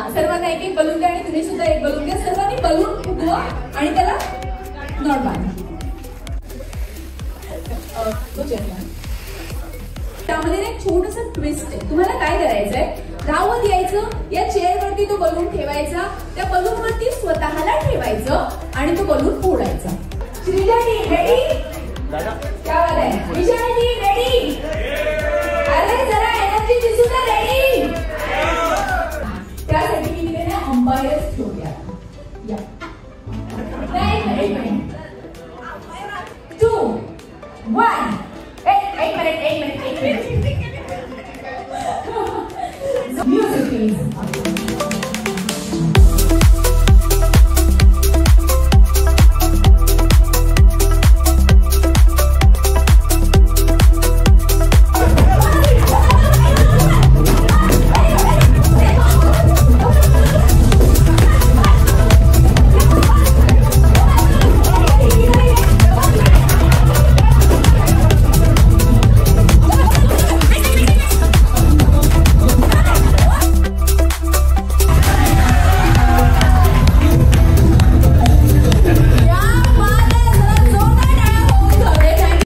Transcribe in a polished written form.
सर्वांना एक एक बलून द्या आणि तुम्ही सुद्धा एक बलून घ्या. सर्वांनी बलून फुगवा आणि त्याला नॉट बांधा. त्यामध्ये एक छोटंसं ट्विस्ट आहे. तुम्हाला काय करायचंय, धावत यायचं, या चेअरवरती तो बलून ठेवायचा, त्या बलून वरती स्वतःला ठेवायचं आणि तो बलून फोडायचा. Shreeja team ready? क्या बात आहे. Vijay team ready? अरे जरा एनर्जी दिसू द्या. रेडी?